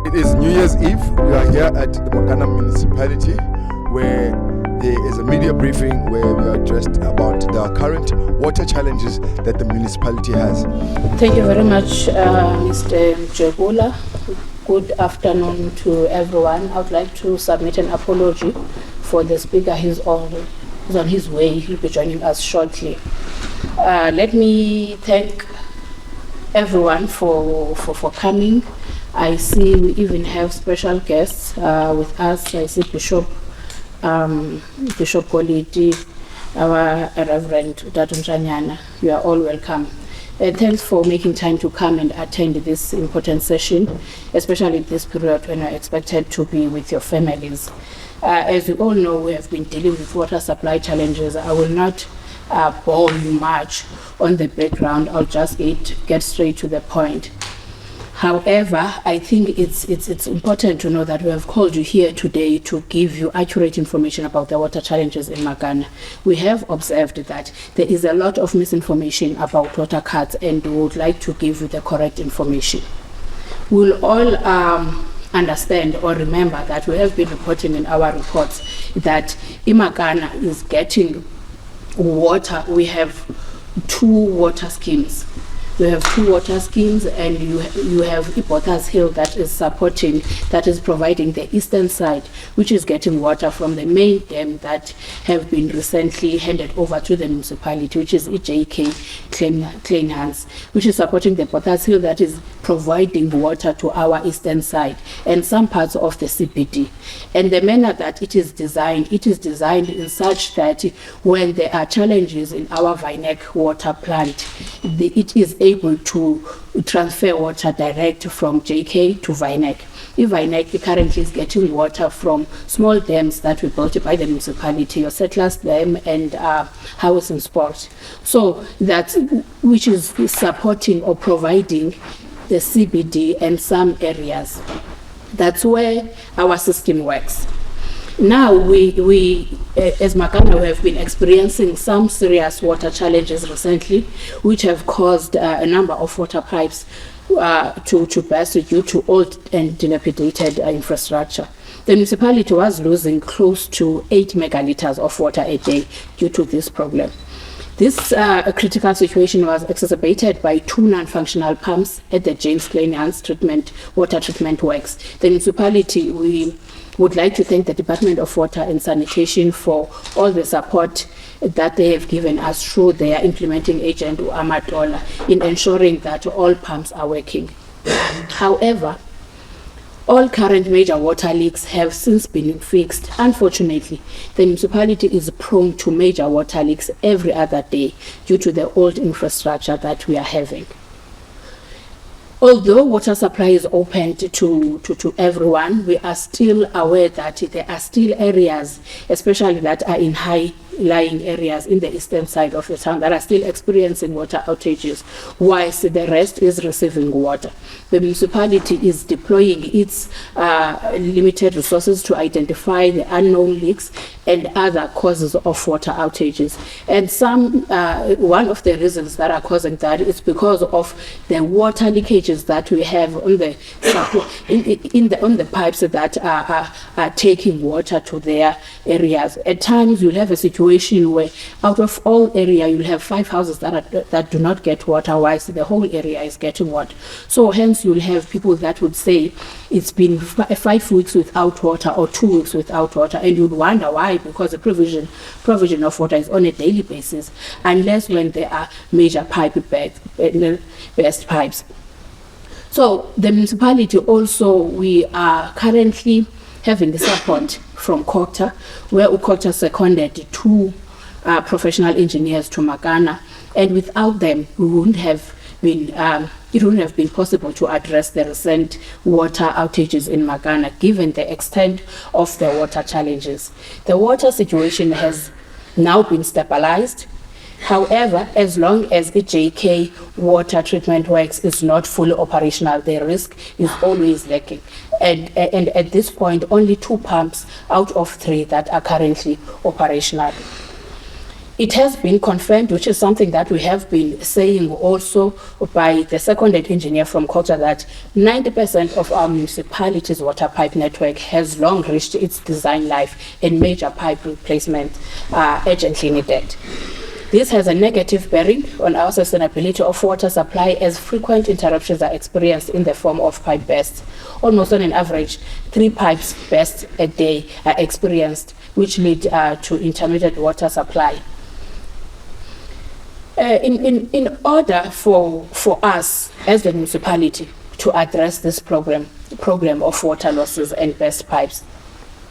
It is New Year's Eve. We are here at the Makana Municipality where there is a media briefing where we are addressed about the current water challenges that the municipality has. Thank you very much, Mr. Mjegula. Good afternoon to everyone. I would like to submit an apology for the speaker. He's on his way. He'll be joining us shortly. Let me thank everyone for coming. I see we even have special guests with us. I see Bishop Politi, our Reverend Datumjanyana. You are all welcome. Thanks for making time to come and attend this important session, especially this period when you're expected to be with your families. As you all know, we have been dealing with water supply challenges. I will not bore you much on the background. I'll just get straight to the point. However, I think it's important to know that we have called you here today to give you accurate information about the water challenges in Makana. We have observed that there is a lot of misinformation about water cuts, and we would like to give you the correct information. We'll all understand or remember that we have been reporting in our reports that Makana is getting water. We have two water schemes. We have two water schemes, and you have Ibotas Hill that is providing the eastern side, which is getting water from the main dam that have been recently handed over to the municipality, which is EJK Kleinhans, which is supporting the Ibotas Hill that is providing water to our eastern side and some parts of the CBD. And the manner that it is designed in such that when there are challenges in our Vinek water plant, it is able to transfer water direct from JK to Vinek. Vinek currently is getting water from small dams that were built by the municipality, your Settlers Dam and House and Sport. So that which is supporting or providing the CBD and some areas. That's where our system works. Now we as Makana, we have been experiencing some serious water challenges recently, which have caused a number of water pipes to burst due to old and dilapidated infrastructure. The municipality was losing close to 8 megaliters of water a day due to this problem. This critical situation was exacerbated by 2 non-functional pumps at the James Kleinhans water treatment works. The municipality, we would like to thank the Department of Water and Sanitation for all the support that they have given us through their implementing agent Amatola in ensuring that all pumps are working. However, all current major water leaks have since been fixed. Unfortunately, the municipality is prone to major water leaks every other day due to the old infrastructure that we are having. Although water supply is opened to everyone, we are still aware that there are still areas, especially that are in high-lying areas in the eastern side of the town, that are still experiencing water outages, whilst the rest is receiving water. The municipality is deploying its limited resources to identify the unknown leaks and other causes of water outages. And one of the reasons that are causing that is because of the water leakages that we have on the pipes that are taking water to their areas. At times you'll have a situation where out of all area you'll have 5 houses that do not get water, whilst the whole area is getting water. So hence you'll have people that would say it's been 5 weeks without water or 2 weeks without water, and you'd wonder why, because the provision of water is on a daily basis, unless when there are major burst pipes. So the municipality also, we are currently having the support from Cllr, where Cllr seconded 2 professional engineers to Makana, and without them we wouldn't have been it wouldn't have been possible to address the recent water outages in Makana, given the extent of the water challenges. The water situation has now been stabilized. However, as long as the JK water treatment works is not fully operational, the risk is always lacking. And at this point, only 2 pumps out of 3 that are currently operational. It has been confirmed, which is something that we have been saying also by the seconded engineer from Xonxa, that 90% of our municipality's water pipe network has long reached its design life and major pipe replacement are urgently needed. This has a negative bearing on our sustainability of water supply, as frequent interruptions are experienced in the form of pipe bursts. Almost on an average, 3 pipes burst a day are experienced, which lead to intermittent water supply. In order for us as the municipality to address this problem of water losses and burst pipes,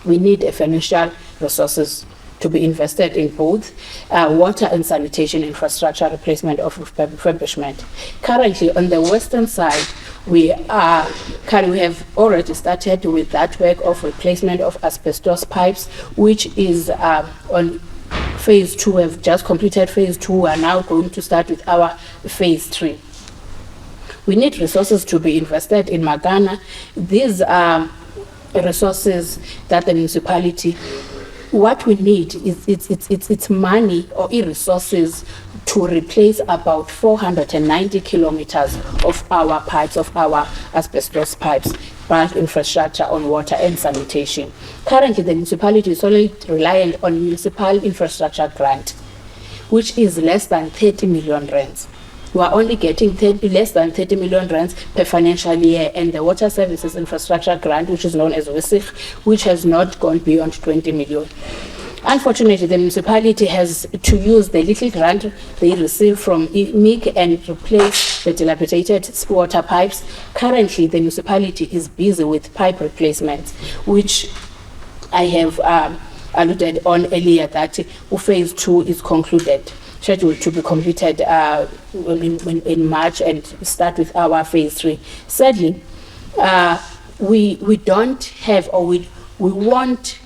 we need financial resources to be invested in both water and sanitation infrastructure replacement of refurbishment. Currently, on the western side, we have already started with that work of replacement of asbestos pipes, which is on phase 2. We have just completed phase 2. We are now going to start with our phase 3. We need resources to be invested in Makana. These are resources that the municipality, what we need is it's money or resources to replace about 490 kilometers of our pipes, of our asbestos pipes, bulk infrastructure on water and sanitation. Currently, the municipality is only reliant on municipal infrastructure grant, which is less than 30 million rands. We are only getting less than 30 million rands per financial year, and the water services infrastructure grant, which is known as WISIG, which has not gone beyond 20 million. Unfortunately, the municipality has to use the little grant they receive from MIC and replace the dilapidated water pipes. Currently, the municipality is busy with pipe replacements, which I have alluded on earlier, that phase 2 is concluded, scheduled to be completed in March, and start with our phase 3. Sadly, we don't have, or we won't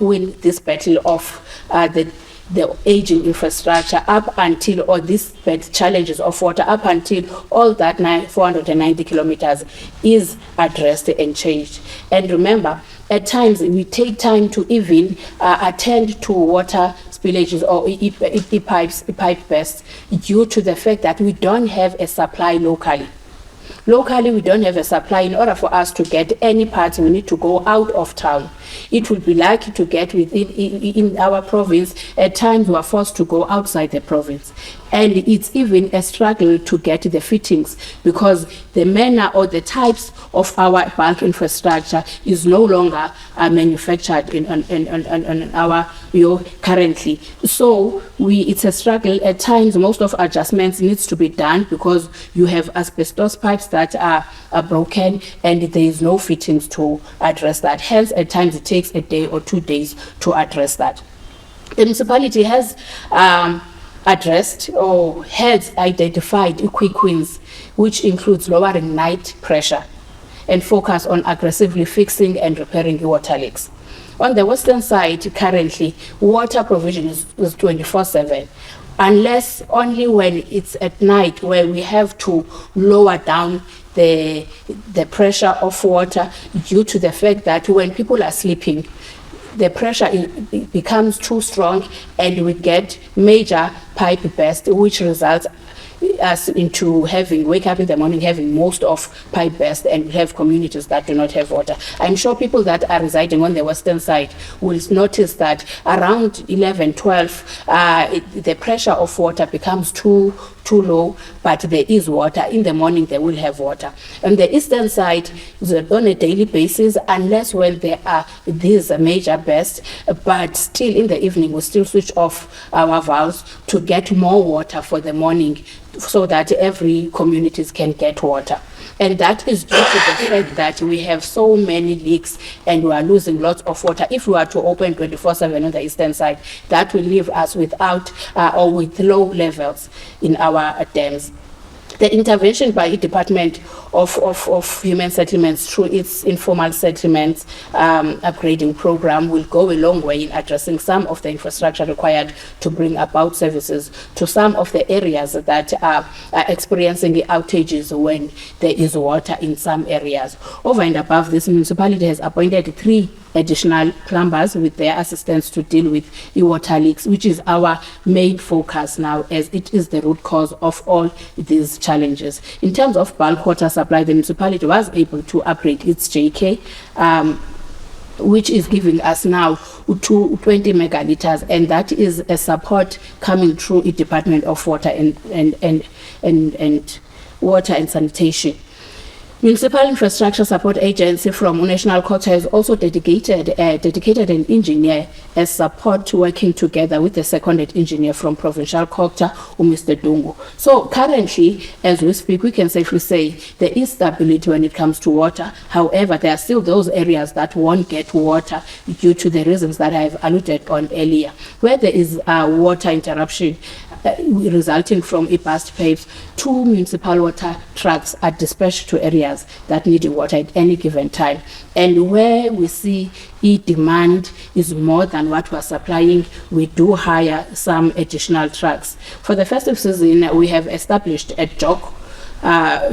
win this battle of the aging infrastructure up until, or these challenges of water, up until all that 490 kilometers is addressed and changed. And remember, at times we take time to even attend to water spillages or pipe bursts due to the fact that we don't have a supply locally. Locally, we don't have a supply. In order for us to get any parts, we need to go out of town. It would be lucky to get within in our province. At times, we are forced to go outside the province. And it's even a struggle to get the fittings, because the manner or the types of our bulk infrastructure is no longer manufactured in our currently. So it's a struggle. At times, most of adjustments needs to be done because you have asbestos pipes that are broken and there is no fittings to address that. Hence, at times it takes a day or 2 days to address that. The municipality has addressed or has identified quick wins, which includes lowering night pressure and focus on aggressively fixing and repairing water leaks. On the western side, currently, water provision is 24/7, unless only when it's at night, where we have to lower down the pressure of water due to the fact that when people are sleeping, the pressure it becomes too strong and we get major pipe burst, which results us into wake up in the morning having most of pipe burst, and we have communities that do not have water. I'm sure people that are residing on the western side will notice that around 11, 12, the pressure of water becomes too low, but there is water. In the morning, they will have water. On the eastern side, on a daily basis, unless when there are these major bursts, but still in the evening, we still switch off our valves to get more water for the morning, so that every community can get water. And that is due to the fact that we have so many leaks and we are losing lots of water. If we are to open 24/7 on the eastern side, that will leave us without or with low levels in our dams. The intervention by the Department of Human Settlements through its informal settlements upgrading program will go a long way in addressing some of the infrastructure required to bring about services to some of the areas that are experiencing the outages when there is water in some areas. Over and above this, municipality has appointed 3 additional plumbers with their assistants to deal with water leaks, which is our main focus now, as it is the root cause of all these challenges. In terms of bulk water supply, the municipality was able to upgrade its JK, which is giving us now 20 megalitres, and that is a support coming through the Department of Water and Water and Sanitation. Municipal Infrastructure Support Agency from National Cllr has also dedicated an engineer as support to working together with the seconded engineer from Provincial Cllr, Mr. Dungu. So currently, as we speak, we can safely say there is stability when it comes to water. However, there are still those areas that won't get water due to the reasons that I have alluded on earlier. Where there is water interruption, resulting from a burst pipes, 2 municipal water trucks are dispatched to areas that need water at any given time. And where we see demand is more than what we're supplying, we do hire some additional trucks. For the festive season, we have established a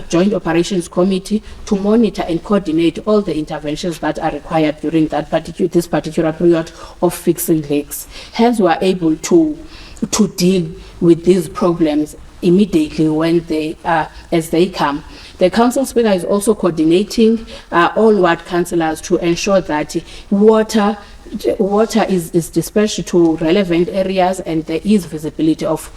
Joint Operations Committee to monitor and coordinate all the interventions that are required during this particular period of fixing leaks. Hence, we are able to deal with these problems immediately when as they come. The council speaker is also coordinating all ward councillors to ensure that water is dispatched to relevant areas and there is visibility of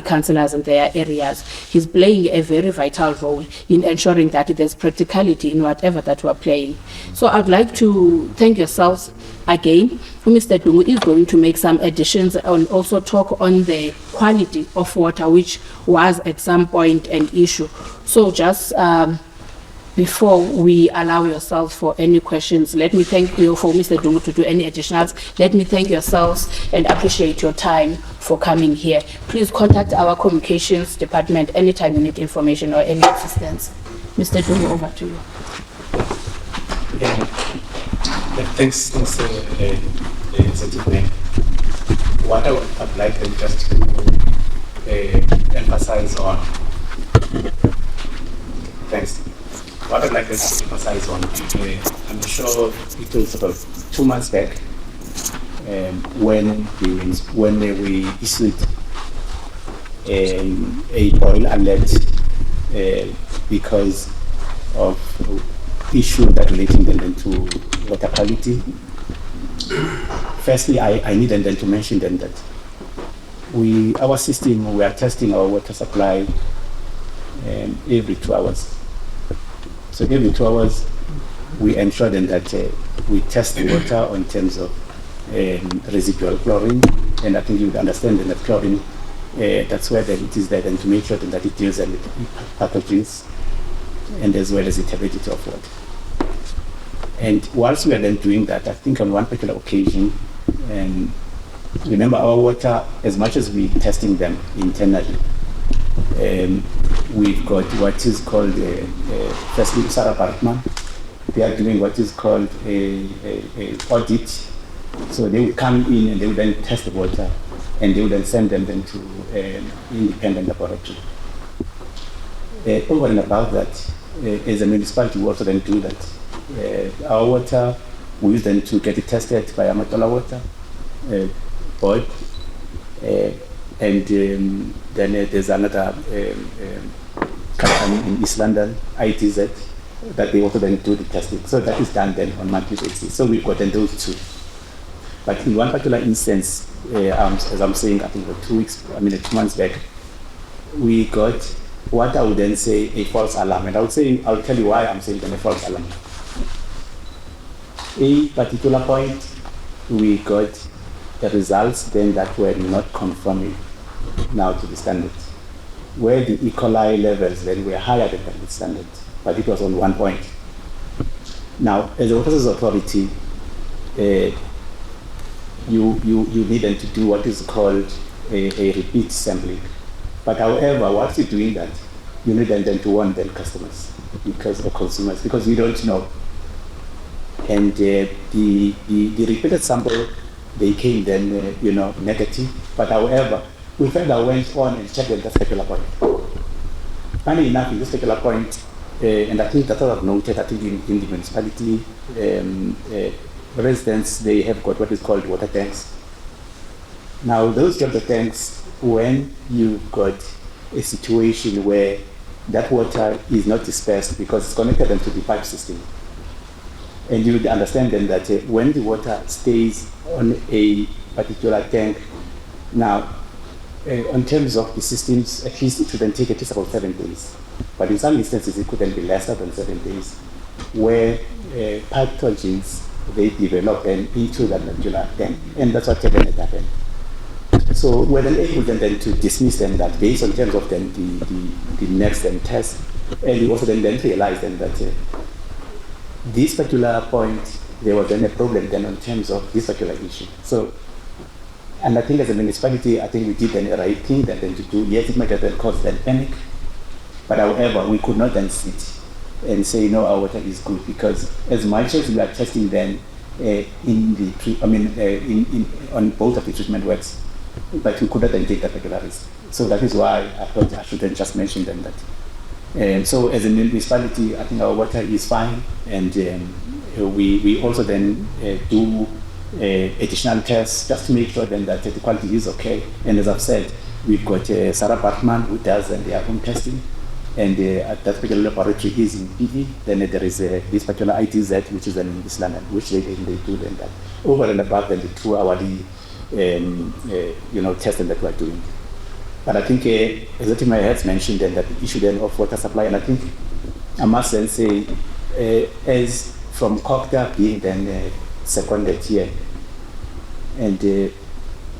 councillors in their areas. He's playing a very vital role in ensuring that there's practicality in whatever that we're playing. So I'd like to thank yourselves again. Mr. Dungu is going to make some additions and also talk on the quality of water, which was at some point an issue. So just before we allow yourselves for any questions, let me thank you for Mr. Dungu to do any additionals. Let me thank yourselves and appreciate your time for coming here. Please contact our communications department anytime you need information or any assistance. Mr. Dungu, over to you. Thanks, Executive Mayor. What I would like just to emphasize on. Thanks. What I'd like to emphasize on, I'm sure it was about 2 months back when we issued a boil alert because of issues that relating then to water quality. Firstly, I need then to mention then that our system, we are testing our water supply every 2 hours. So every 2 hours, we ensure then that we test the water in terms of residual chlorine, and I think you would understand that chlorine, that's where then it is there then to make sure that it deals with pathogens and as well as the turbidity of water. And whilst we are then doing that, I think on one particular occasion, remember our water, as much as we're testing them internally, we've got what is called firstly Sarah Bartman. They are doing what is called a audit. So they would come in and they would then test the water and they would then send them then to independent laboratory. Over and above that, as a municipality, we also then do that. Our water, we use them to get it tested by Amatola Water Board. And then there's another company in East London, ITZ, that they also then do the testing. So that is done then on monthly basis. So we've got then those 2. But in one particular instance, as I'm saying, I think about 2 months back, we got what I would then say a false alarm. And I'll tell you why I'm saying then a false alarm. A particular point, we got the results then that were not conforming now to the standard, where the E. coli levels then were higher than the standard, but it was on 1 point. Now, as a Water Resources Authority, you needed to do what is called a repeat sampling. But however, once you're doing that, you need then to warn then customers or consumers, because we don't know. And the repeated sample, they came then, negative. But however, we further went on and checked at that particular point. Funny enough, in this particular point, and I think that's what I've noted, I think in the municipality, residents, they have got what is called water tanks. Now, those water tanks, when you've got a situation where that water is not dispersed because it's connected into the pipe system, and you would understand then that when the water stays on a particular tank, now, in terms of the systems, at least it would then take at least about 7 days. But in some instances, it could then be lesser than 7 days, where pathogens, they develop then into that particular tank. And that's what then happened. So we're then able then to dismiss them that based on terms of then the next then test. And we also then realized then that this particular point, there was then a problem then in terms of this particular issue. So, and I think as a municipality, I think we did then the right thing then to do. Yes, it might have then caused then panic, but however, we could not then sit and say, no, our water is good, because as much as we are testing then on both of the treatment works, but we could not then take that particular risk. So that is why I thought I should then just mention them that. So as a municipality, I think our water is fine, and we also then do additional tests just to make sure then that the quality is okay. And as I've said, we've got Sarah Bartman who does their own testing, and that particular laboratory is in PE. Then there is this particular ITZ, which is in East London, which they do then that over and above then the 2-hourly testing that we're doing. But I think, as the Mayor has mentioned, then that the issue then of water supply, and I think I must then say, as from COCTA being then seconded here, and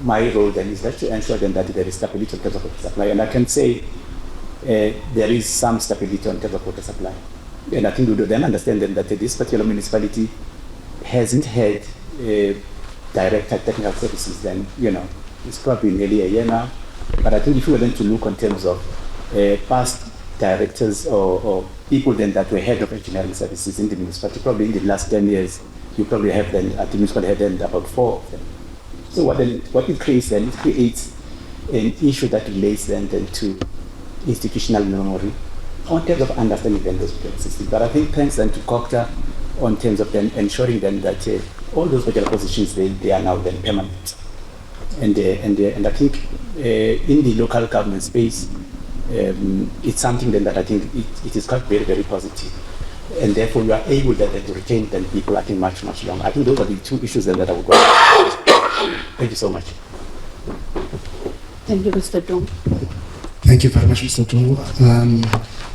my role then is to ensure then that there is stability in terms of water supply, and I can say there is some stability in terms of water supply, and I think we do then understand then that this particular municipality hasn't had director technical services. Then it's probably nearly a year now. But I think if you were then to look in terms of past directors or people then that were head of engineering services in the municipality, probably in the last 10 years, you probably have then, at the municipality, had then about 4 of them. So what it creates then, it creates an issue that relates then to institutional memory in terms of understanding then those systems. But I think thanks then to COCTA on terms of then ensuring then that all those particular positions, they are now then permanent. And I think in the local government space, it's something then that I think it is quite very, very positive. And therefore, we are able then to retain then people, I think, much, much longer. I think those are the 2 issues then that I would go. Thank you so much. Thank you, Mr. Dong. Thank you very much, Mr. Dong.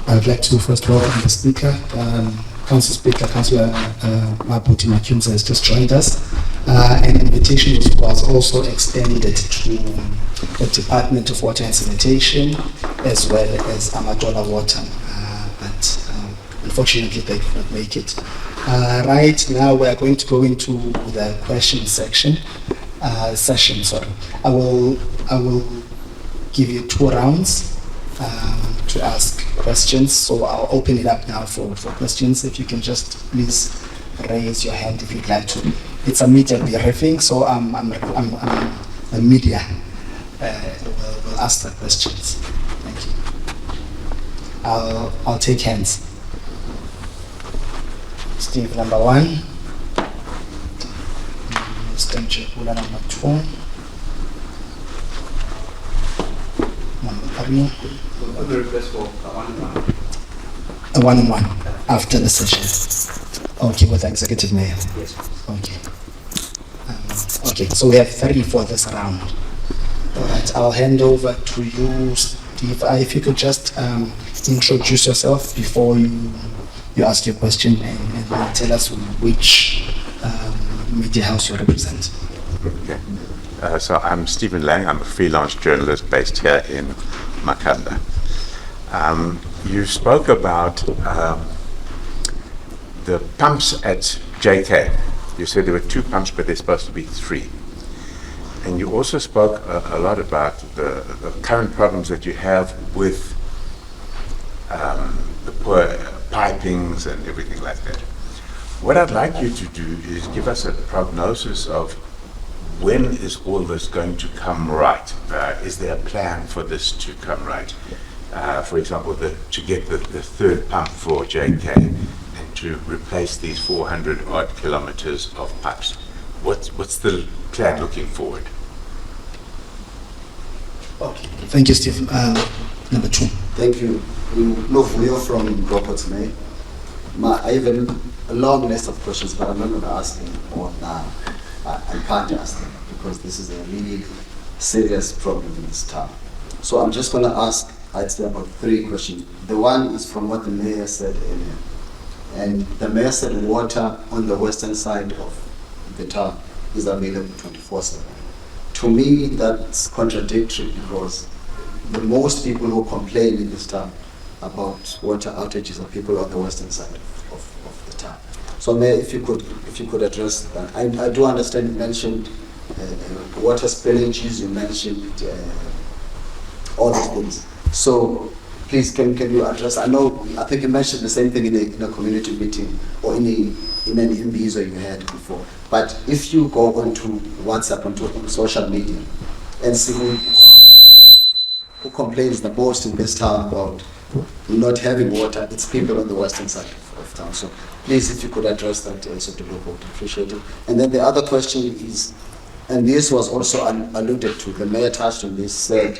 I would like to first welcome the speaker. Council Speaker, Councillor Mabhuti Matyumza has just joined us. An invitation was also extended to the Department of Water and Sanitation as well as Amatola Water, but unfortunately they could not make it. Right now we are going to go into the question session. I will give you 2 rounds to ask questions, so I'll open it up now for questions. If you can just please raise your hand if you'd like to. It's a media briefing, so the media will ask the questions. Thank you. I'll take hands. Steve, number 1. Mr. Nchekula, number 2. Number 3. A one-on-one after the session. Okay, with the Executive Mayor. Yes. Okay. Okay, so we have 3 for this round. All right, I'll hand over to you, Steve. If you could just introduce yourself before you ask your question and tell us which media house you represent. Okay. So I'm Stephen Lang. I'm a freelance journalist based here in Makana. You spoke about the pumps at JK. You said there were 2 pumps, but there's supposed to be 3. And you also spoke a lot about the current problems that you have with the poor pipings and everything like that. What I'd like you to do is give us a prognosis of when is all this going to come right? Is there a plan for this to come right? For example, to get the 3rd pump for JK, and to replace these 400 odd kilometers of pipes? What's the plan looking forward? Okay. Thank you, Steve. Number 2. Thank you. Novuyo from Roberts May. I have a long list of questions, but I'm not going to ask them all now. I can't ask them because this is a really serious problem in this town. So I'm just going to ask, I'd say about 3 questions. The one is from what the mayor said earlier. And the mayor said water on the western side of the town is available 24/7. To me, that's contradictory because the most people who complain in this town about water outages are people on the western side of the town. So Mayor, if you could address that. I do understand you mentioned water spillages, you mentioned all these things. So please, can you address? I think you mentioned the same thing in a community meeting or in an imbizo you had before. But if you go onto WhatsApp, onto social media, and see who complains the most in this town about not having water, it's people on the western side of town. So please, if you could address that also to local, appreciate it. And then the other question is, and this was also alluded to, the mayor touched on this, said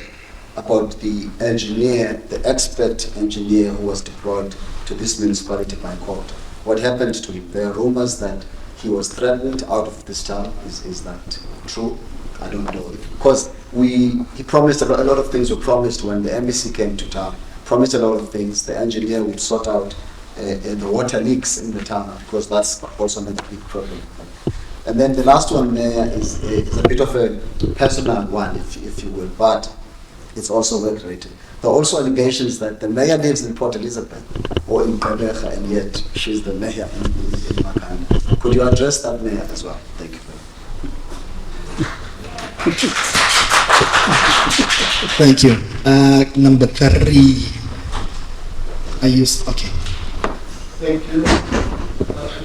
about the engineer, the expert engineer who was deployed to this municipality by court. What happened to him? There are rumors that he was threatened out of this town. Is that true? I don't know. Because he promised a lot of things were promised when the MEC came to town. Promised a lot of things. The engineer would sort out the water leaks in the town, because that's also a big problem. And then the last one, Mayor, is a bit of a personal one, if you will, but it's also work related. There are also allegations that the mayor lives in Port Elizabeth or in Gqeberha, and yet she's the mayor in Makana. Could you address that, Mayor, as well? Thank you. Thank you. Number 3. Are you okay? Thank you. I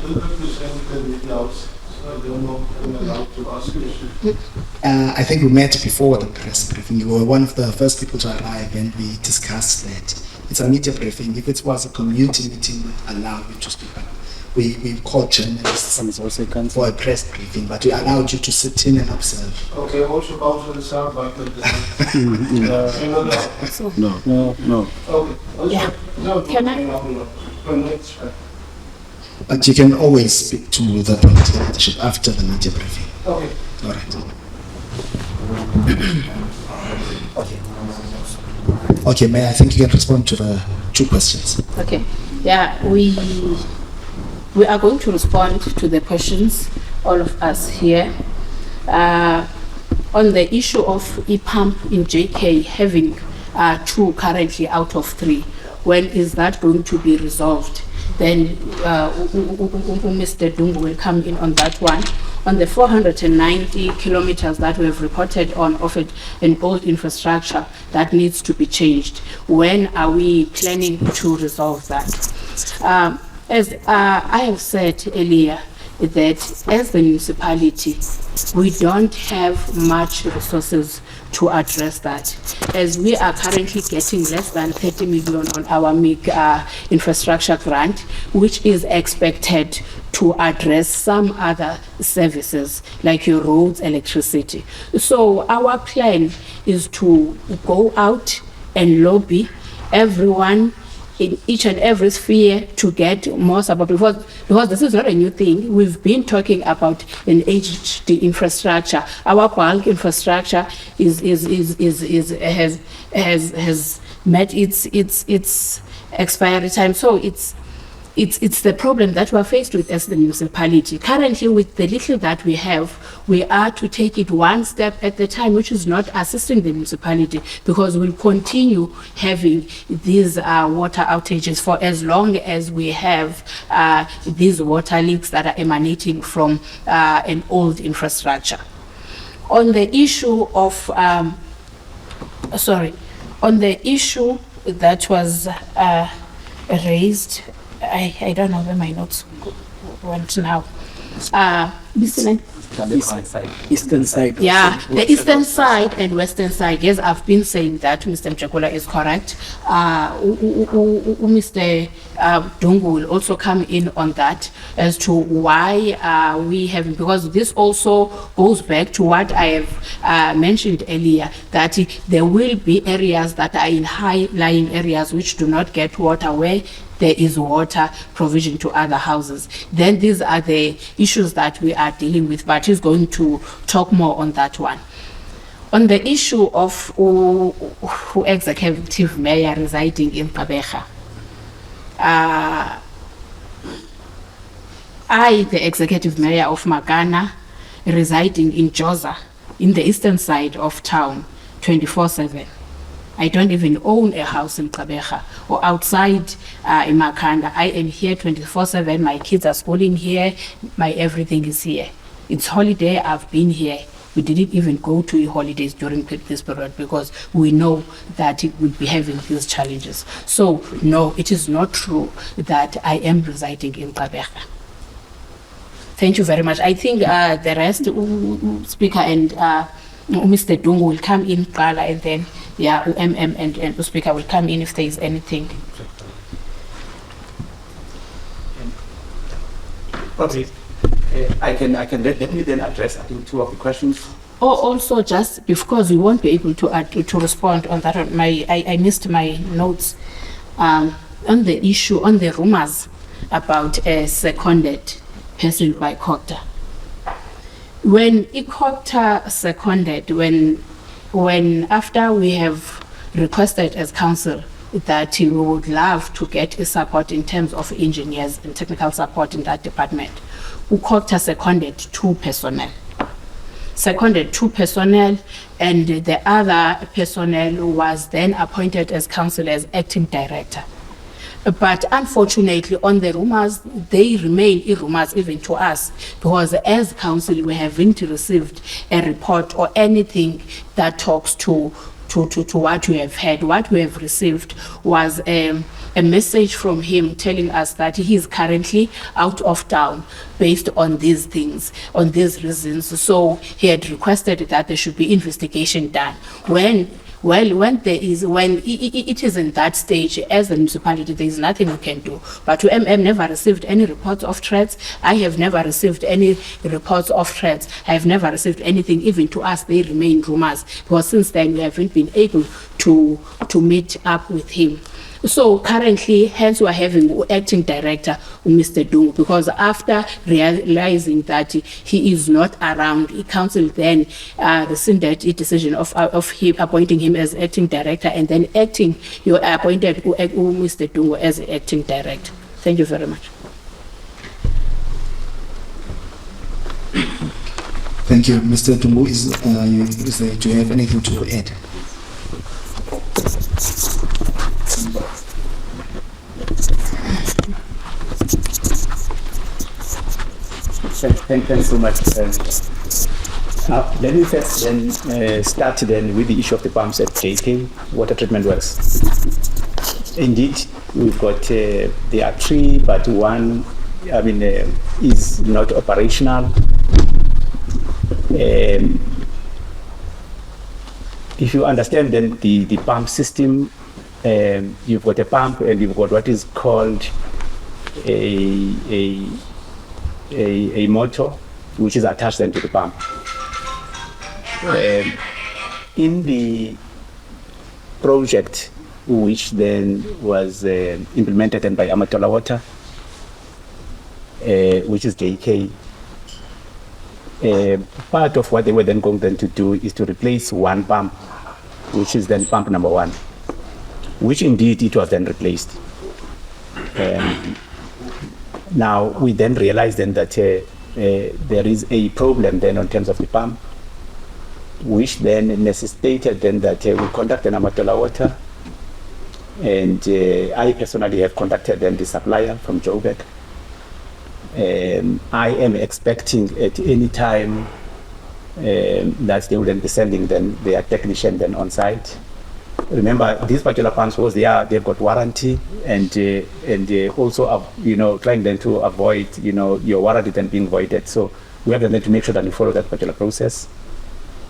don't represent the results, so I don't know if I'm allowed to ask questions. I think we met before the press briefing. You were one of the first people to arrive, and we discussed that it's a media briefing. If it was a community meeting, we allow you to speak up. We called journalists for a press briefing, but we allowed you to sit in and observe. Okay, also counsel the sound like that. No. Okay. Also, Yeah. No, Can I? No, it's fine. But you can always speak to the political leadership after the media briefing. Okay. All right. Okay, Mayor, I think you can respond to the 2 questions. Okay. Yeah, we are going to respond to the questions, all of us here. On the issue of e-pump in JK having 2 currently out of 3, when is that going to be resolved? Then Mr. Dungu will come in on that one. On the 490 kilometers that we have reported on of an old infrastructure that needs to be changed, when are we planning to resolve that? As I have said earlier, that as the municipality, we don't have much resources to address that. As we are currently getting less than 30 million on our MIG infrastructure grant, which is expected to address some other services like your roads, electricity. So our plan is to go out and lobby everyone in each and every sphere to get more support, because this is not a new thing. We've been talking about an HD infrastructure. Our bulk infrastructure has met its expiry time. So it's the problem that we are faced with as the municipality. Currently, with the little that we have, we are to take it one step at a time, which is not assisting the municipality, because we'll continue having these water outages for as long as we have these water leaks that are emanating from an old infrastructure. On the issue of, on the issue that was raised, I don't know where my notes went now. Eastern side. Yeah, the eastern side and western side. Yes, I've been saying that Mr. Mchakula is correct. Mr. Dungu will also come in on that as to why we have, because this also goes back to what I have mentioned earlier, that there will be areas that are in high-lying areas which do not get water, where there is water provision to other houses. Then these are the issues that we are dealing with, but he's going to talk more on that one. On the issue of who executive mayor residing in Gqeberha, I, the executive mayor of Makana, residing in Xonxa, in the eastern side of town, 24/7. I don't even own a house in Gqeberha or outside in Makana. I am here 24/7. My kids are schooling here. My everything is here. It's holiday. I've been here. We didn't even go to holidays during this period because we know that it will be having these challenges. So no, it is not true that I am residing in Gqeberha. Thank you very much. I think the rest, Speaker and Mr. Dungu will come in, and then and the Speaker will come in if there is anything. Okay. I can let me then address, I think, two of the questions. Or also, just because we won't be able to respond on that, I missed my notes on the issue, on the rumors about a seconded person by Cllr. When Cllr seconded, when after we have requested as council that we would love to get a support in terms of engineers and technical support in that department, Cllr seconded two personnel, and the other personnel was then appointed as council as acting director. But unfortunately, on the rumors, they remain rumors even to us, because as council, we haven't received a report or anything that talks to what we have heard. What we have received was a message from him telling us that he is currently out of town based on these things, on these reasons. So he had requested that there should be investigation done. When it is in that stage, as a municipality, there is nothing we can do. But UMM never received any reports of threats. I have never received any reports of threats. I have never received anything. Even to us, they remain rumors, because since then we haven't been able to meet up with him. So currently, hence we are having acting director, Mr. Dung, because after realizing that he is not around, the council then rescinded the decision of him appointing him as acting director, and then you appointed Mr. Dung as acting director. Thank you very much. Thank you, Mr. Dumbu. Do you have anything to add? Thanks so much. Let me first then start then with the issue of the pumps at JK water treatment works. Indeed, we've got there are three, but one, is not operational. If you understand then the pump system, you've got a pump and you've got what is called a motor which is attached then to the pump. In the project which then was implemented then by Amatola Water, which is JK, part of what they were then going then to do is to replace one pump, which is then pump number 1, which indeed it was then replaced. Now we then realized then that there is a problem then in terms of the pump, which then necessitated then that we contact an Amatola Water, and I personally have contacted then the supplier from Joburg. I am expecting at any time that they will then be sending then their technician then on site. Remember, these particular pumps, they've got warranty, and also trying then to avoid your warranty then being voided. So we have then to make sure that we follow that particular process.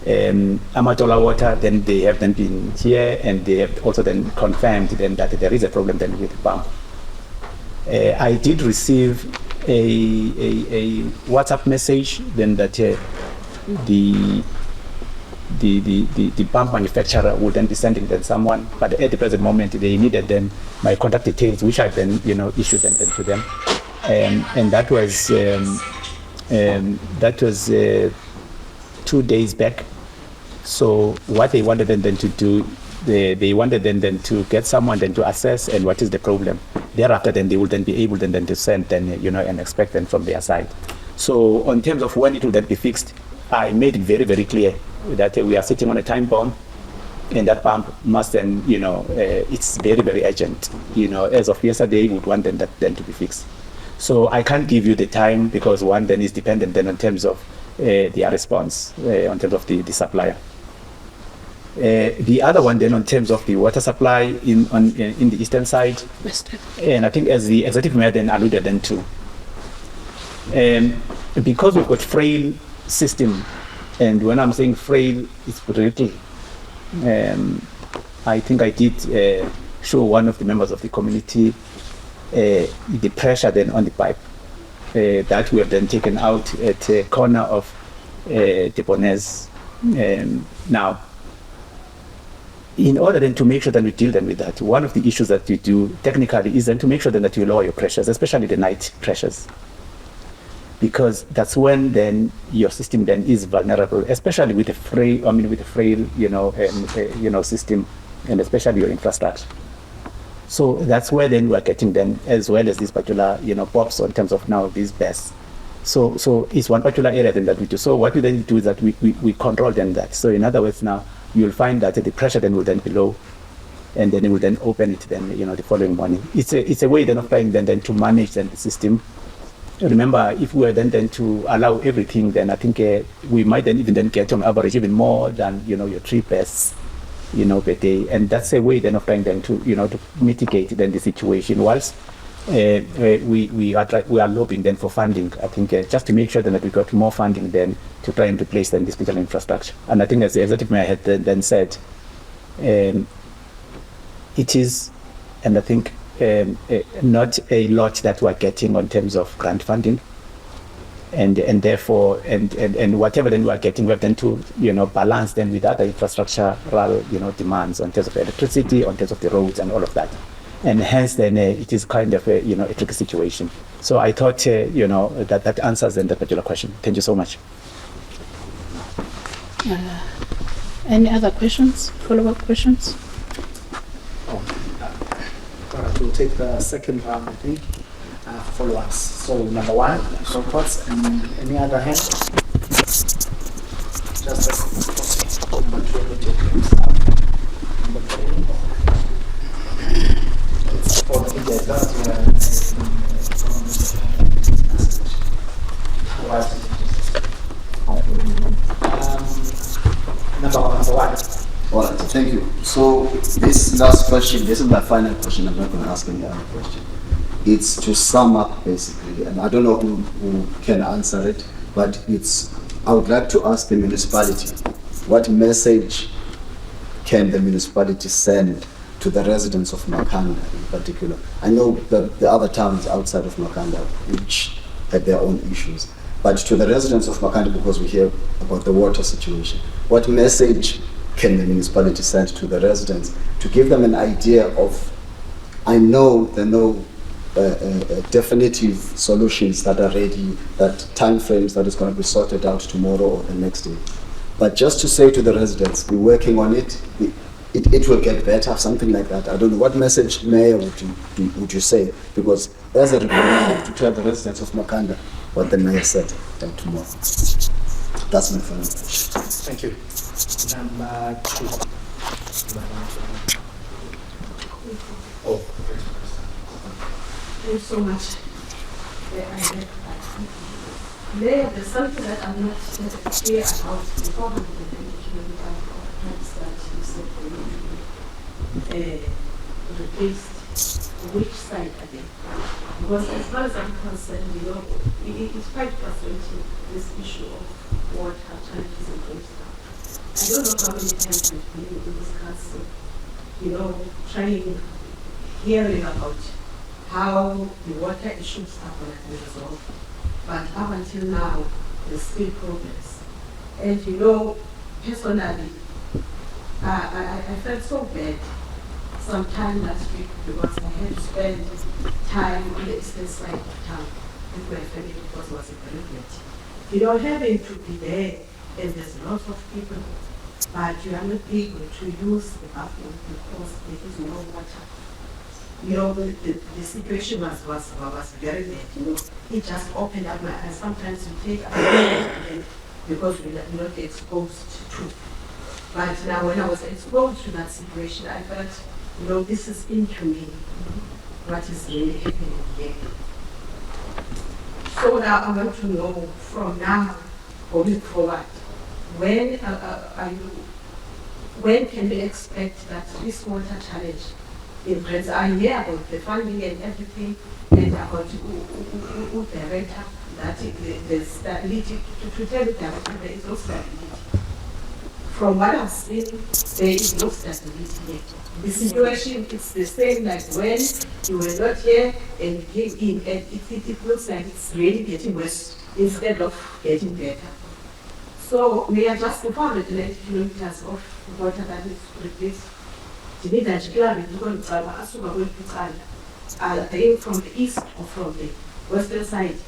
Amatola Water, then they have then been here and they have also then confirmed then that there is a problem then with the pump. I did receive a WhatsApp message then that the pump manufacturer would then be sending then someone, but at the present moment they needed then my contact details, which I then issued them then to them, and that was 2 days back. So what they wanted then to do, they wanted then to get someone then to assess and what is the problem. Thereafter then they will then be able then to send then and expect them from their side. So on terms of when it will then be fixed, I made it very, very clear that we are sitting on a time bomb, and that pump must then it's very, very urgent. As of yesterday, we would want them then to be fixed. So I can't give you the time because one then is dependent then in terms of their response in terms of the supplier. The other one then in terms of the water supply in the eastern side, and I think as the executive mayor then alluded then to, because we've got frail system, and when I'm saying frail, it's brittle. I think I did show one of the members of the community the pressure then on the pipe that we have then taken out at a corner of Deponez. Now, in order then to make sure that we deal then with that, one of the issues that you do technically is then to make sure then that you lower your pressures, especially the night pressures, because that's when then your system then is vulnerable, especially with a frail, system, and especially your infrastructure. So that's where then we are getting then, as well as this particular, pops in terms of now these BESS. So it's one particular area then that we do. So what we then do is that we control then that. So in other words, now you'll find that the pressure then will then be low, and then it will then open it then, the following morning. It's a way then of trying then to manage then the system. Remember, if we were then to allow everything, then I think we might then even then get on average even more than, your 3 BESS, per day. And that's a way then of trying then to, to mitigate then the situation. Whilst we are lobbying then for funding, I think just to make sure that we got more funding then to try and replace then this digital infrastructure. And I think as the executive mayor had then said, it is, and I think not a lot that we're getting in terms of grant funding, and therefore and whatever then we're getting, we have then to balance then with other infrastructural demands in terms of electricity, in terms of the roads and all of that, and hence then it is kind of a tricky situation. So I thought that answers then that particular question. Thank you so much. Any other questions? Follow-up questions? We'll take the second round, I think, follow-ups. So number 1, thoughts, and any other hand? Just number 2, we'll take number 3. It's for the number 1. All right, thank you. So this last question, this is my final question. I'm not going to ask any other question. It's to sum up basically, and I don't know who can answer it, but I would like to ask the municipality, what message can the municipality send to the residents of Makana in particular? I know the other towns outside of Makana which have their own issues, but to the residents of Makana, because we hear about the water situation, what message can the municipality send to the residents to give them an idea of, I know there are no definitive solutions that are ready, that time frames that is going to be sorted out tomorrow or the next day, but just to say to the residents, we're working on it, it will get better, something like that. I don't know, what message, Mayor, would you say? Because as a representative to tell the residents of Makanda what the Mayor said tomorrow. That's my final question. Thank you. Number 2. Thank you so much. There's something that I'm not clear about the problem with the that you said replaced which side are they? Because as far as I'm concerned, it's quite frustrating, this issue of water challenges in Xonxa. I don't know how many times we've been in this council, hearing about how the water issues are going to be resolved. But up until now, there's still progress. And personally, I felt so bad sometime last week because I had to spend time on the eastern side of town with my family because it was a bereavement. Having to be there and there's lots of people, but you are not able to use the bathroom because there is no water. The situation was very bad. It just opened up my eyes. Sometimes you take a break because you're not exposed to. But now when I was exposed to that situation, I felt, this is inhumane. What is really happening here? So now I want to know from now going forward, when can we expect that this water challenge in Prince? I hear about the funding and everything, and about the director, that the stability, to tell the director there is no stability. From what I've seen, there is no stability here. The situation is the same like when you were not here and you came in, and it looks like it's really getting worse instead of getting better. So we are just 480 kilometers of water that is replaced. Are they from the east or from the western side?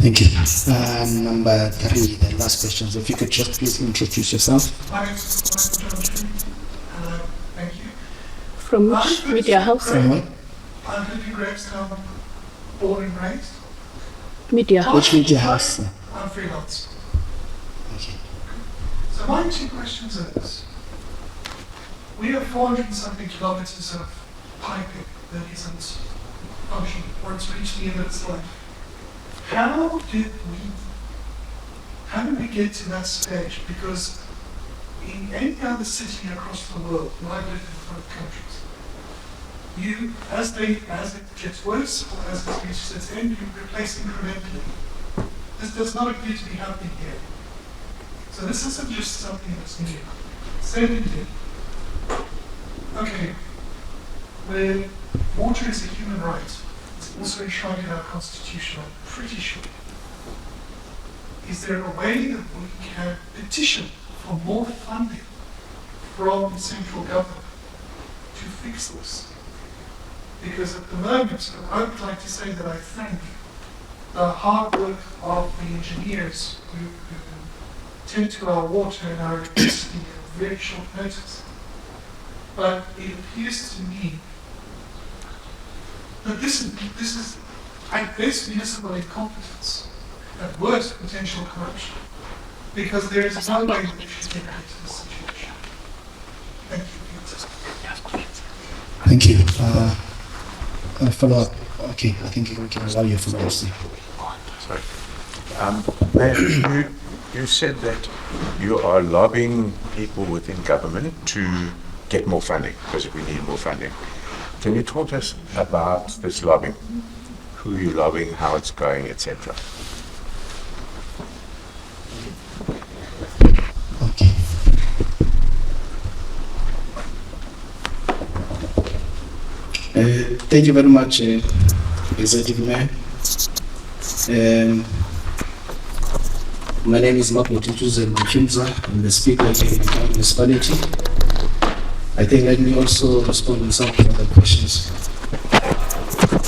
Thank you. Number 3, the last questions. If you could just please introduce yourself. My name is John. Thank you. From which media house? I'm living in Grahamstown, born and raised. Media house. Which media house? I'm freelance. Okay. So my 2 questions are this. We have 400 and something kilometers of piping that isn't functioning, or it's reached the end of its life. How did we get to that stage? Because in any other city across the world, and I've lived in 5 countries, as it gets worse, or as it reaches its end, you replace incrementally. This does not appear to be happening here. So this isn't just something that's new. Secondly, okay, where water is a human right, it's also enshrined in our constitution, I'm pretty sure. Is there a way that we can petition for more funding from central government to fix this? Because at the moment, I would like to say that I thank the hard work of the engineers who tend to our water and our electricity at very short notice. But it appears to me that this is at best municipal incompetence, at worst potential corruption, because there is no way that we should get into this situation. Thank you. Thank you. Follow up. Okay, I think we can allow you for mercy. Sorry. Mayor, you said that you are lobbying people within government to get more funding, because we need more funding. Can you talk to us about this lobbying? Who you're lobbying, how it's going, etc.? Okay. Thank you very much, Executive Mayor. My name is Matyumza. I'm the Speaker of the Makana Municipality. I think let me also respond to some of the other questions.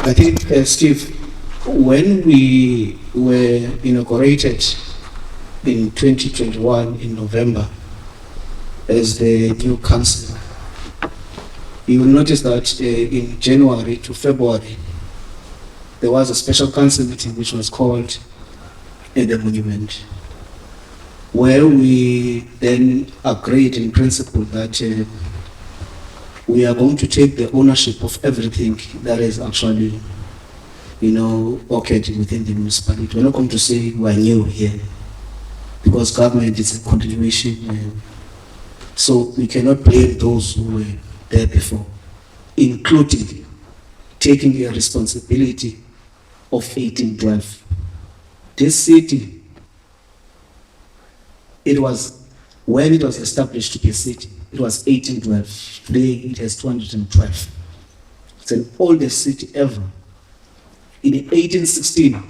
I think, Steve, when we were inaugurated in 2021 in November as the new council, you will notice that in January to February, there was a special council meeting which was called the Monument, where we then agreed in principle that we are going to take the ownership of everything that is actually, occurred within the municipality. We're not going to say we're new here, because government is a continuation. So we cannot blame those who were there before. including taking a responsibility of 1812. This city, when it was established to be a city, it was 1812. Today it has 212. It's an oldest city ever. In 1816,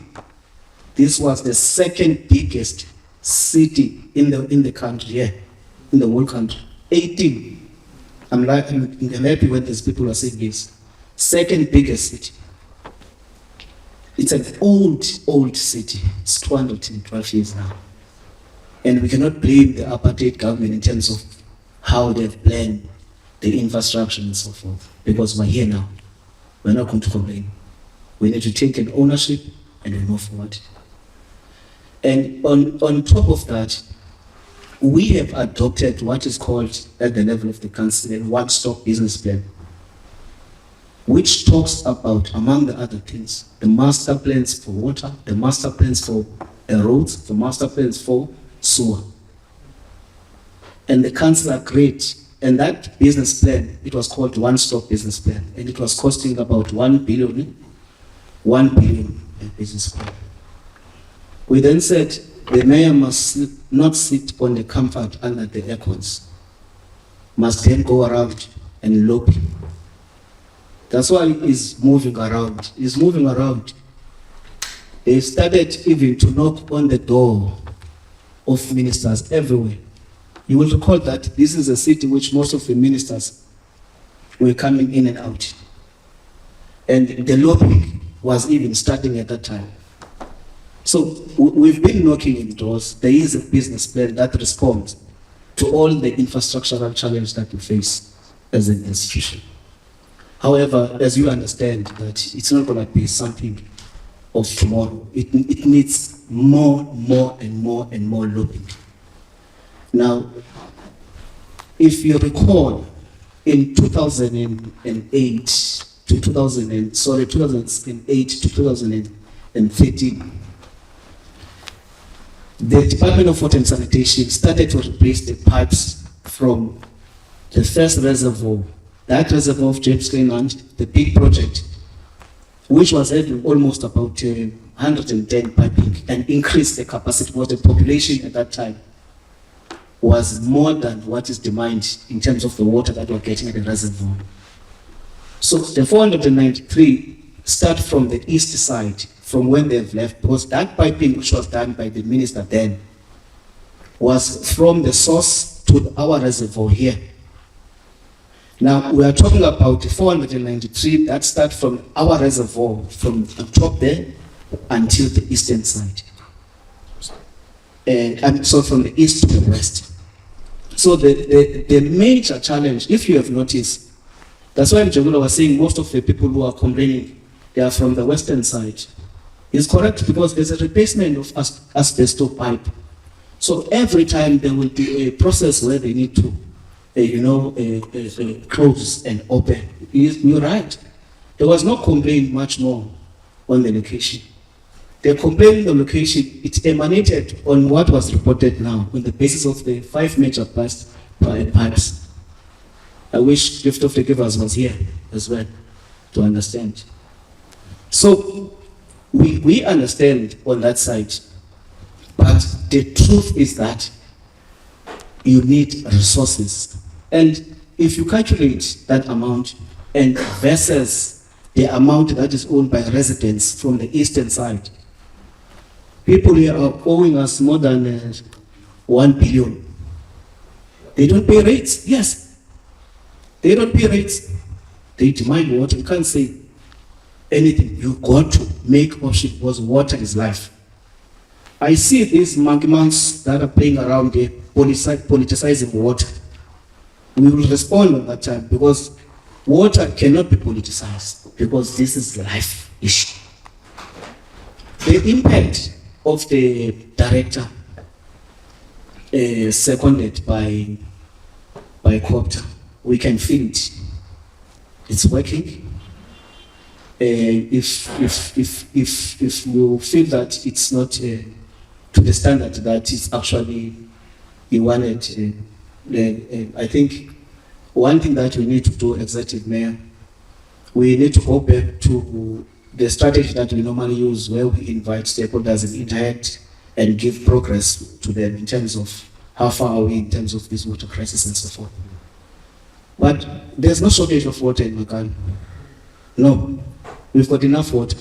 this was the second biggest city in the country, in the whole country. 18. I'm happy when these people are saying this. Second biggest city. It's an old city. It's 212 years now. And we cannot blame the apartheid government in terms of how they've planned the infrastructure and so forth, because we're here now. We're not going to complain. We need to take an ownership and we move forward. And on top of that, we have adopted what is called, at the level of the council, a one-stop business plan, which talks about, among the other things, the master plans for water, the master plans for roads, the master plans for sewer. And the council agreed, and that business plan, it was called one-stop business plan, and it was costing about 1 billion business plan. We then said the mayor must not sit on the comfort under the aircons, must then go around and lobby. That's why he's moving around. He's moving around. They started even to knock on the door of ministers everywhere. You will recall that this is a city which most of the ministers were coming in and out. And the lobbying was even starting at that time. So we've been knocking in doors. There is a business plan that responds to all the infrastructural challenges that we face as an institution. However, as you understand, that it's not going to be something of tomorrow. It needs more and more lobbying. Now, if you recall, in 2008 to 2013, the Department of Water and Sanitation started to replace the pipes from the first reservoir, that reservoir of James Cleanland, the big project, which was having almost about 110 piping, and increased the capacity, because the population at that time was more than what is demanded in terms of the water that we're getting at the reservoir. So the 493 start from the east side, from when they've left, because that piping, which was done by the minister then, was from the source to our reservoir here. Now we are talking about the 493 that start from our reservoir, from the top there until the eastern side. And so from the east to the west. So the major challenge, if you have noticed, that's why Mjagula was saying most of the people who are complaining, they are from the western side. It's correct, because there's a replacement of asbestos pipe. So every time there will be a process where they need to, close and open. You're right. There was no complaint much more on the location. The complaint on the location, it emanated on what was reported now on the basis of the 5 major pipes. I wish Gift of the Givers was here as well to understand. So we understand on that side, but the truth is that you need resources. And if you calculate that amount and versus the amount that is owned by residents from the eastern side, people here are owing us more than 1 billion. They don't pay rates. Yes, they don't pay rates. They demand water. You can't say anything. You got to make option, because water is life. I see these monkey monks that are playing around there, politicizing water. We will respond at that time, because water cannot be politicized, because this is a life issue. The impact of the director, seconded by Copter, we can feel it. It's working. If you feel that it's not to the standard that is actually you wanted, I think one thing that we need to do, Executive Mayor, we need to go back to the strategy that we normally use, where we invite stakeholders and interact and give progress to them in terms of how far are we in terms of this water crisis and so forth. But there's no shortage of water in Makana. No, we've got enough water.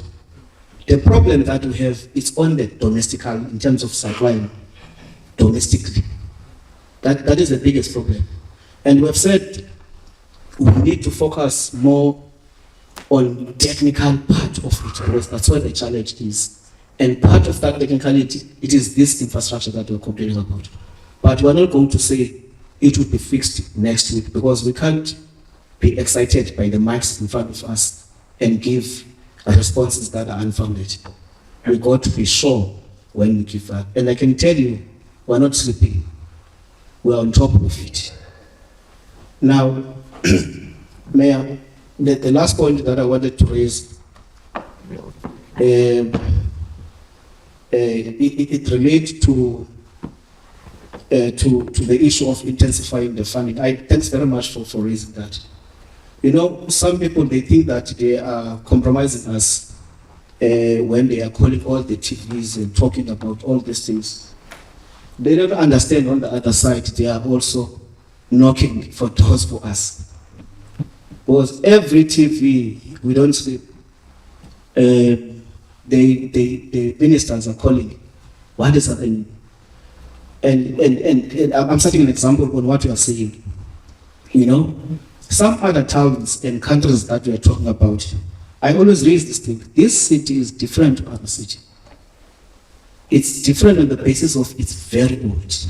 The problem that we have is on the domestical, in terms of supplying domestically. That is the biggest problem. And we've said we need to focus more on technical part of it, because that's where the challenge is. And part of that technicality, it is this infrastructure that we're complaining about. But we're not going to say it will be fixed next week, because we can't be excited by the mics in front of us and give responses that are unfounded. We got to be sure when we give that. And I can tell you, we're not sleeping. We're on top of it. Now, Mayor, the last point that I wanted to raise, it relates to the issue of intensifying the funding. Thanks very much for raising that. You know, some people, they think that they are compromising us when they are calling all the TVs and talking about all these things. They don't understand on the other side, they are also knocking for doors for us. Because every TV, we don't sleep. The ministers are calling. What is happening? And I'm setting an example on what you are saying. You know, some other towns and countries that we are talking about, I always raise this thing. This city is different to other cities. It's different on the basis of it's very old.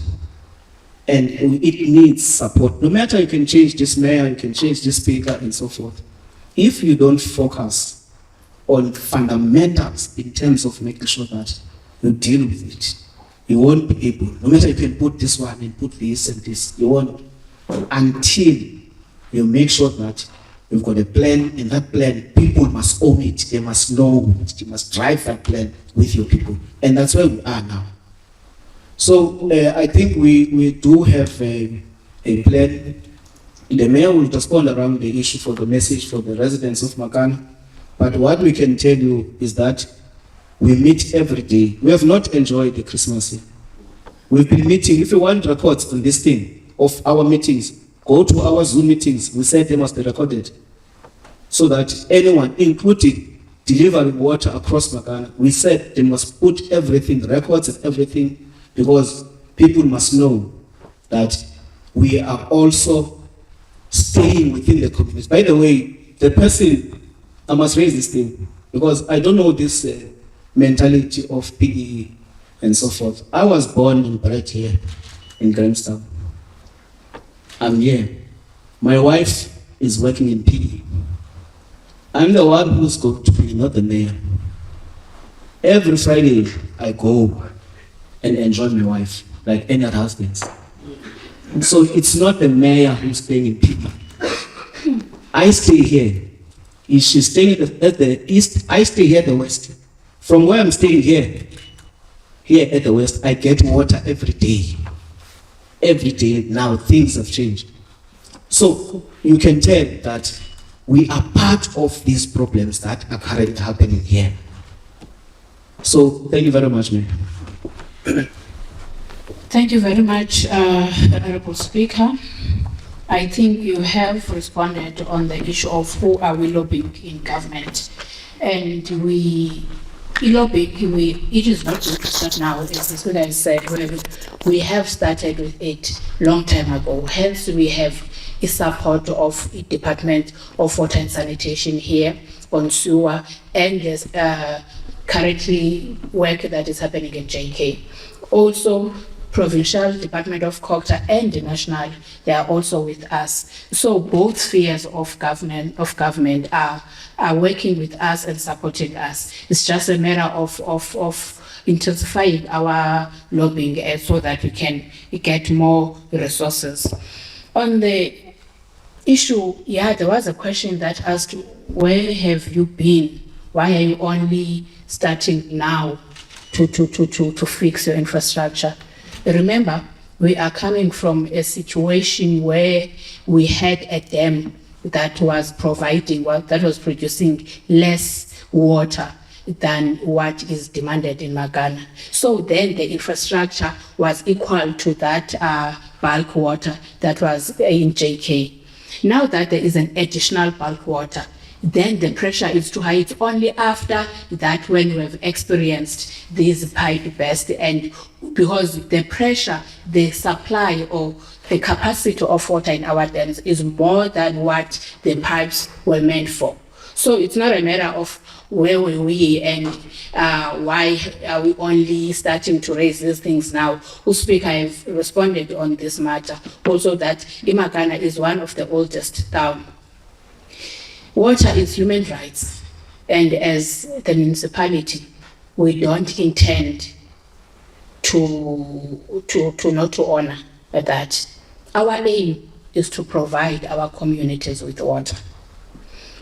And it needs support. No matter you can change this mayor, you can change this speaker and so forth. If you don't focus on fundamentals in terms of making sure that you deal with it, you won't be able, no matter you can put this one and put this and this, you won't, until you make sure that you've got a plan, and that plan, people must own it, they must know it, you must drive that plan with your people. And that's where we are now. So I think we do have a plan. The mayor will respond around the issue for the message for the residents of Makana. But what we can tell you is that we meet every day. We have not enjoyed the Christmas here. We've been meeting. If you want records on this thing of our meetings, go to our Zoom meetings. We said they must be recorded so that anyone, including delivering water across Makana, we said they must put everything, records and everything, because people must know that we are also staying within the community. By the way, the person, I must raise this thing, because I don't know this mentality of PE and so forth. I was born and bred here in Grahamstown. I'm here. My wife is working in PE. I'm the one who's going to be, not the mayor. Every Friday, I go and enjoy my wife, like any other husbands. So it's not the mayor who's staying in PE. I stay here. If she's staying at the east, I stay here at the west. From where I'm staying here at the west, I get water every day. Every day now, things have changed. So you can tell that we are part of these problems that are currently happening here. So thank you very much, Mayor. Thank you very much, Honorable Speaker. I think you have responded on the issue of who are we lobbying in government. And it is not going to start now, as the speaker said, we have started with it long time ago. Hence, we have a support of the Department of Water and Sanitation here on sewer, and there's currently work that is happening in JK. Also, Provincial Department of Culture and the National, they are also with us. So both spheres of government are working with us and supporting us. It's just a matter of intensifying our lobbying so that we can get more resources. On the issue, there was a question that asked, where have you been? Why are you only starting now to fix your infrastructure? Remember, we are coming from a situation where we had a dam that was producing less water than what is demanded in Makana. So then the infrastructure was equal to that bulk water that was in JK. Now that there is an additional bulk water, then the pressure is too high. It's only after that when we have experienced these pipe bursts, and because the pressure, the supply or the capacity of water in our dams is more than what the pipes were meant for. So it's not a matter of where were we and why are we only starting to raise these things now. Speaker, I have responded on this matter. Also that Makana is one of the oldest towns. Water is human rights, and as the municipality, we don't intend to not to honor that. Our aim is to provide our communities with water.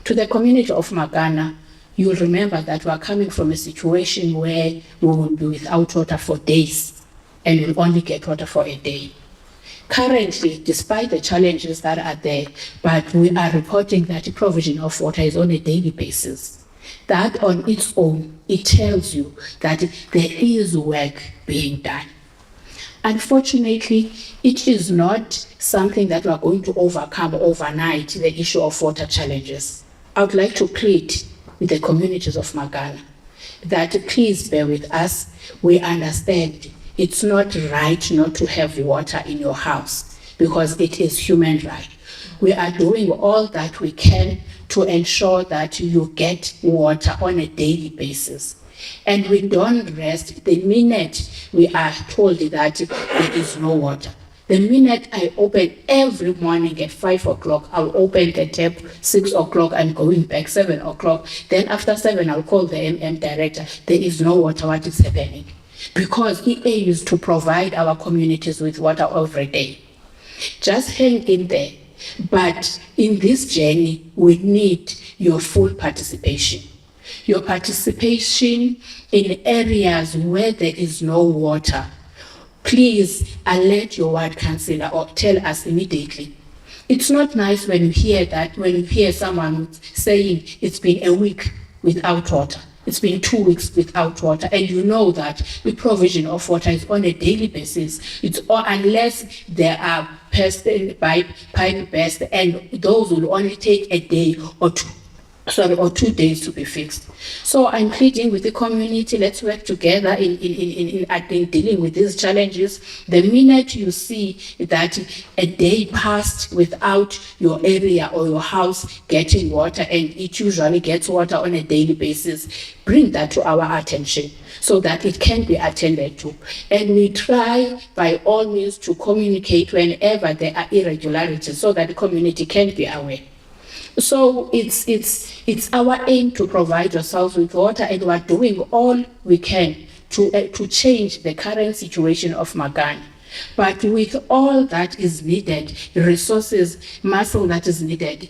To the community of Makana, you'll remember that we are coming from a situation where we will be without water for days and we'll only get water for a day. Currently, despite the challenges that are there, but we are reporting that the provision of water is on a daily basis. That on its own, it tells you that there is work being done. Unfortunately, it is not something that we are going to overcome overnight, the issue of water challenges. I would like to plead with the communities of Makana that please bear with us. We understand it's not right not to have water in your house because it is human right. We are doing all that we can to ensure that you get water on a daily basis. And we don't rest the minute we are told that there is no water. The minute I open every morning at 5 o'clock, I'll open the tap 6 o'clock and going back 7 o'clock. Then after 7, I'll call the MM director. There is no water. What is happening? Because EA is to provide our communities with water every day. Just hang in there. But in this journey, we need your full participation. Your participation in areas where there is no water. Please alert your ward councillor or tell us immediately. It's not nice when you hear someone saying it's been a week without water. It's been 2 weeks without water, and you know that the provision of water is on a daily basis. Unless there are pipe bursts, and those will only take a day or 2 days to be fixed. So I'm pleading with the community, let's work together in dealing with these challenges. The minute you see that a day passed without your area or your house getting water, and it usually gets water on a daily basis, bring that to our attention so that it can be attended to. And we try by all means to communicate whenever there are irregularities so that the community can be aware. So it's our aim to provide ourselves with water, and we're doing all we can to change the current situation of Makana. But with all that is needed, resources, muscle that is needed,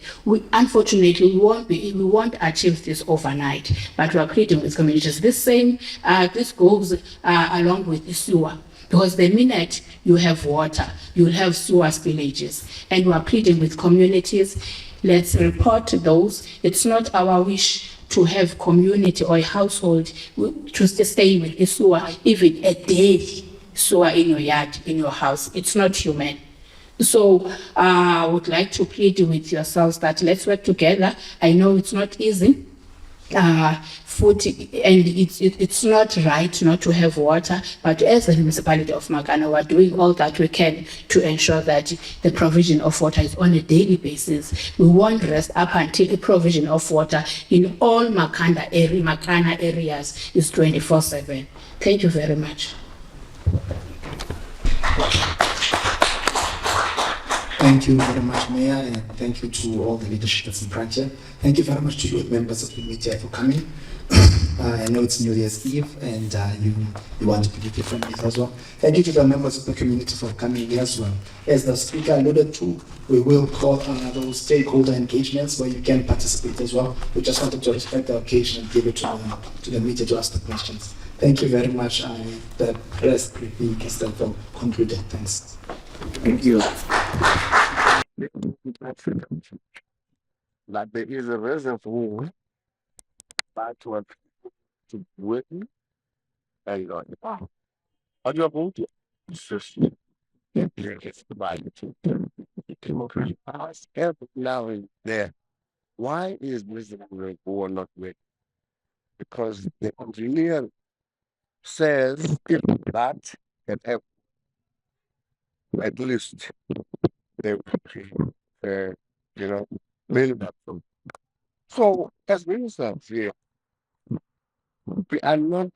unfortunately we won't achieve this overnight. But we are pleading with communities. This goes along with the sewer. Because the minute you have water, you'll have sewer spillages. And we are pleading with communities. Let's report those. It's not our wish to have community or a household to stay with a sewer, even a day sewer in your yard, in your house. It's not human. So I would like to plead with yourselves that let's work together. I know it's not easy. It's not right not to have water, but as the municipality of Makana, we're doing all that we can to ensure that the provision of water is on a daily basis. We won't rest up until the provision of water in all Makana areas is 24/7. Thank you very much. Thank you very much, Mayor, and thank you to all the leadership that's in front here. Thank you very much to you members of the media for coming. I know it's New Year's Eve, and you want to be with your families as well. Thank you to the members of the community for coming as well. As the speaker alluded to, we will call on those stakeholder engagements where you can participate as well. We just wanted to respect the occasion and give it to the media to ask the questions. Thank you very much. The press briefing is therefore concluded. Thanks. Thank you. that there is a reservoir that was to work and on your boat. System. It's now is there. Why is this reservoir not working? Because the engineer says that can have at least they you know, build up. So as ministers here, we are not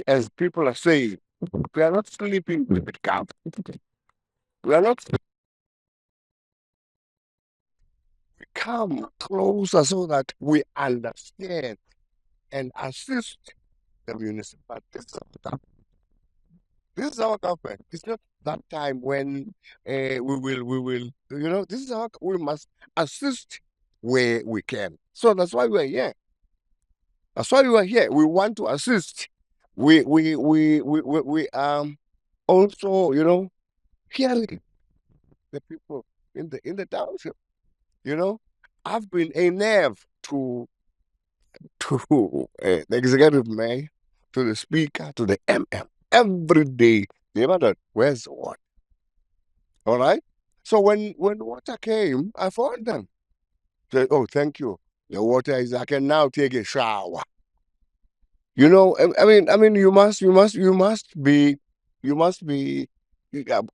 as people are saying, we are not sleeping with the cow. We are not we come closer so that we understand and assist the municipality. This is our government. It's not that time when we will, this is how we must assist where we can. So that's why we're here. That's why we are here. We want to assist. We also, hearing the people in the township. I've been a nerve to the executive mayor, to the speaker, to the MM every day. They wondered, where's the water? All right. So when water came, I phoned them. Said, oh, thank you. The water is. I can now take a shower. I mean, you must be.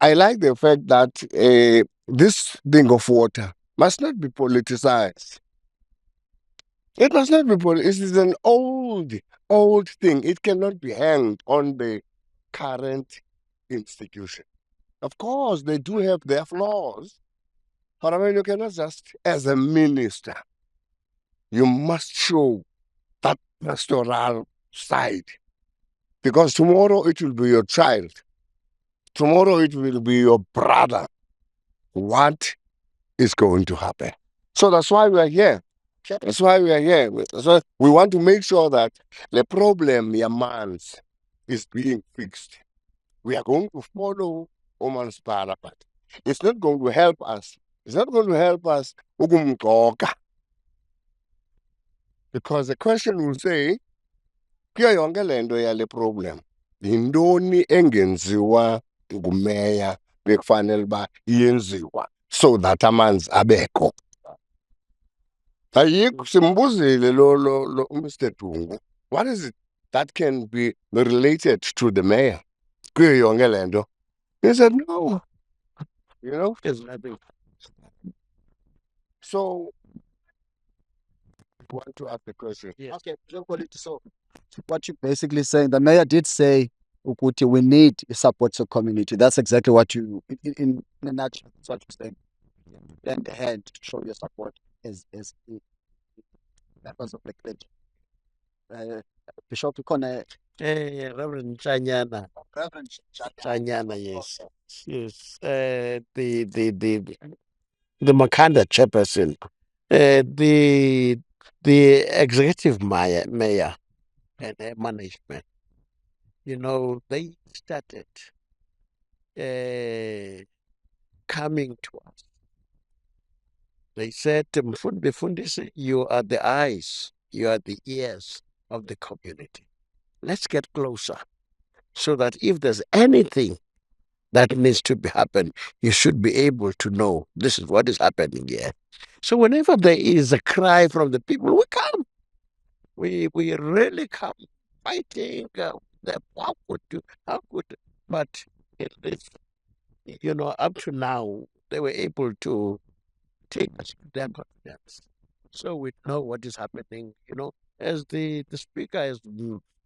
I like the fact that this thing of water must not be politicized. It must not be politicized. It is an old thing. It cannot be hanged on the current institution. Of course, they do have their flaws, but I mean, you cannot just, as a minister, you must show that pastoral side. Because tomorrow it will be your child. Tomorrow it will be your brother. What is going to happen? So that's why we are here. That's why we are here. That's why we want to make sure that the problem, Yamans, is being fixed. We are going to follow Oman's parapet. It's not going to help us. It's not going to help us. Because the question will say, kuyo yonke lento yale problem, yintoni engenziwa ngumeya bekufanele uba iyenziwa so that amanzi abekho. Ayikho simbuzile lo Mr. Dungu. What is it that can be related to the mayor? Kuyo yonke lento. He said no. There's nothing. So I want to ask the question. Yes. Okay, so what you're basically saying, the mayor did say, Ukuti, we need support to community. That's exactly what you, in a nutshell, that's what you're saying. Lend a hand to show your support as members of the clergy. Bishop Kone. Reverend Chanyana. Reverend Chanyana, yes. Yes. The Makanda chairperson. The executive mayor and management, they started coming to us. They said, Mfundisi, you are the eyes, you are the ears of the community. Let's get closer so that if there's anything that needs to be happen, you should be able to know this is what is happening here. So whenever there is a cry from the people, we come. We really come fighting. How could, but at least, up to now, they were able to take us their confidence. So we know what is happening, as the speaker has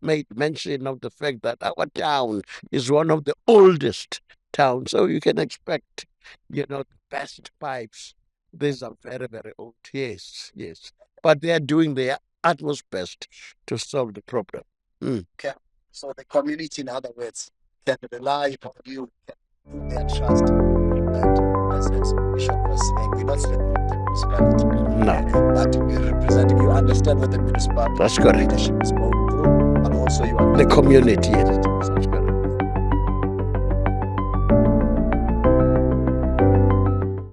made mention of the fact that our town is one of the oldest towns. So you can expect, the best pipes. These are very, very old. Yes, yes. But they are doing their utmost best to solve the problem. Okay. So the community, in other words, can rely on you, can put their trust. And as Bishop was saying, we're not sleeping with the municipality. No. But we're representing you, understand what the municipality That's correct. leadership is going through, and also you are the community. Yes.